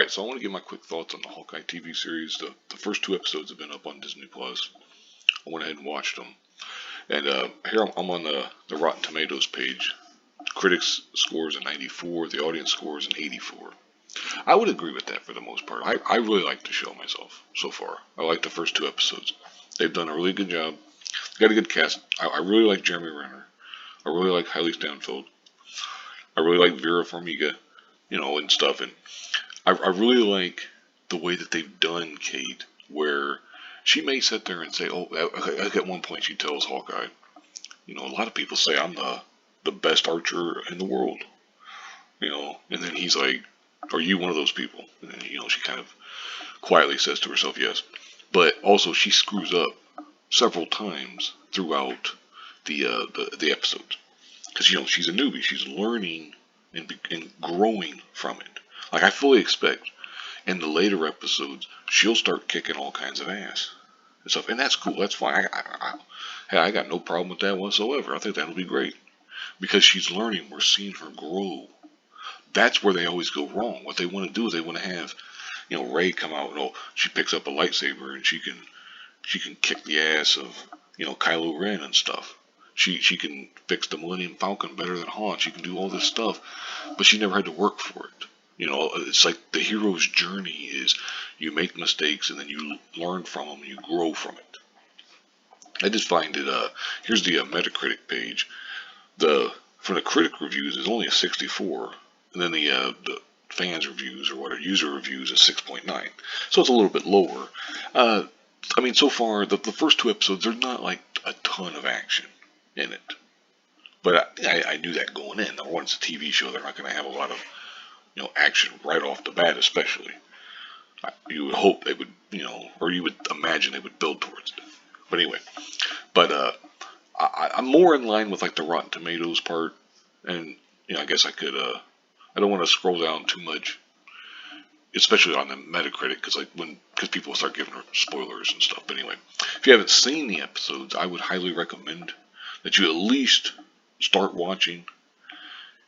Alright, so I want to give my quick thoughts on the Hawkeye TV series. The first two episodes have been up on Disney Plus. I went ahead and watched them. And here I'm on the Rotten Tomatoes page. Critics scores a 94, the audience scores an 84. I would agree with that for the most part. I really like the show myself so far. I like the first two episodes. They've done a really good job. Got a good cast. I really like Jeremy Renner. I really like Hailey Stanfield. I really like Vera Farmiga, and stuff. And I really like the way that they've done Kate, where she may sit there and say, oh, at one point she tells Hawkeye, a lot of people say I'm the best archer in the world, and then he's like, are you one of those people? And then, she kind of quietly says to herself, yes. But also she screws up several times throughout the episodes. Because, she's a newbie. She's learning and growing from it. Like, I fully expect in the later episodes, she'll start kicking all kinds of ass and stuff. And that's cool. That's fine. I got no problem with that whatsoever. I think that'll be great. Because she's learning. We're seeing her grow. That's where they always go wrong. What they want to do is they want to have, Rey come out and, she picks up a lightsaber and she can kick the ass of, Kylo Ren and stuff. She can fix the Millennium Falcon better than Han. She can do all this stuff, but she never had to work for it. It's like the hero's journey is you make mistakes and then you learn from them and you grow from it. I just find it, here's the Metacritic page. From the critic reviews, it's only a 64, and then the fans reviews or whatever, user reviews is 6.9. So it's a little bit lower. So far, the first two episodes, there's not like a ton of action in it. But I knew that going in. Number one, it's a TV show. They're not going to have a lot of, action right off the bat, especially. You would hope they would, or you would imagine they would build towards it. But anyway, I'm more in line with like the Rotten Tomatoes part, and I guess I could. I don't want to scroll down too much, especially on the Metacritic, because people start giving her spoilers and stuff. But anyway, if you haven't seen the episodes, I would highly recommend that you at least start watching.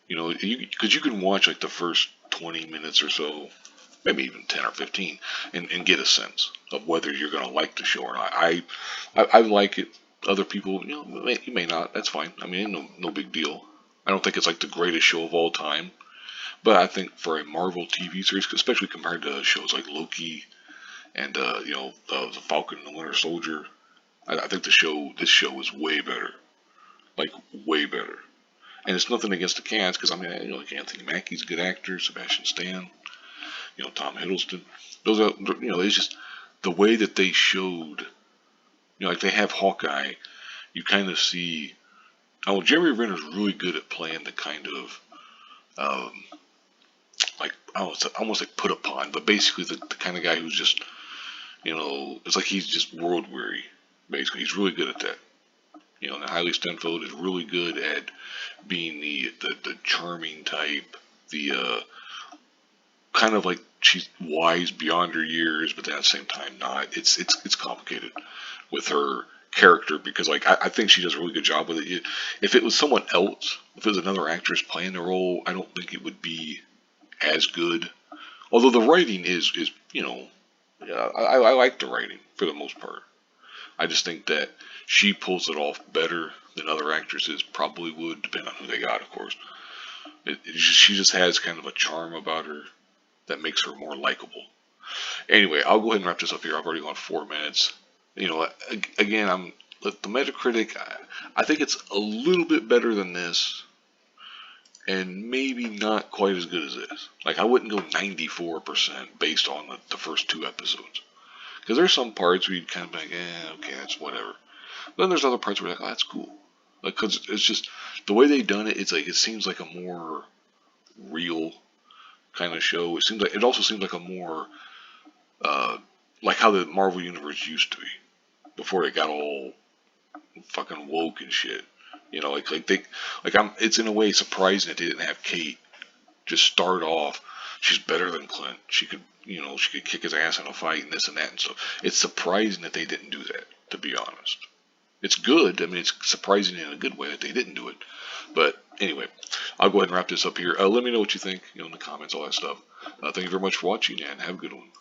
Because you can watch like the first 20 minutes or so, maybe even 10 or 15, and get a sense of whether you're going to like the show or not. I like it. Other people, you may not. That's fine. No big deal. I don't think it's like the greatest show of all time. But I think for a Marvel TV series, especially compared to shows like Loki and the Falcon and the Winter Soldier, I think this show is way better, like way better. And it's nothing against the cast, because like Anthony Mackie's a good actor, Sebastian Stan, Tom Hiddleston. Those are, it's just the way that they showed, like they have Hawkeye, you kind of see. Oh, Jeremy Renner's really good at playing the kind of, like, it's almost like put upon, but basically the kind of guy who's just, it's like he's just world weary. Basically, he's really good at that. And Hailey Stenfield is really good at being the charming type, the kind of like she's wise beyond her years, but then at the same time not. It's complicated with her character, because like I think she does a really good job with it. If it was someone else, if it was another actress playing the role, I don't think it would be as good. Although the writing is I like the writing for the most part. I just think that she pulls it off better than other actresses probably would, depending on who they got, of course. She just has kind of a charm about her that makes her more likable. Anyway, I'll go ahead and wrap this up here. I've already gone 4 minutes. Again, the Metacritic, I think it's a little bit better than this, and maybe not quite as good as this. Like, I wouldn't go 94% based on the first two episodes. Because there's some parts where you'd kind of be like, okay, that's whatever. But then there's other parts where you're like, oh, that's cool. Because it's just, the way they've done it, it's like, it seems like a more real kind of show. It also seems like a more, like how the Marvel Universe used to be. Before they got all fucking woke and shit. It's in a way surprising that they didn't have Kate just start off. She's better than Clint. She could kick his ass in a fight and this and that and so. It's surprising that they didn't do that, to be honest. It's good. It's surprising in a good way that they didn't do it. But anyway, I'll go ahead and wrap this up here. Let me know what you think, in the comments, all that stuff. Thank you very much for watching, and have a good one.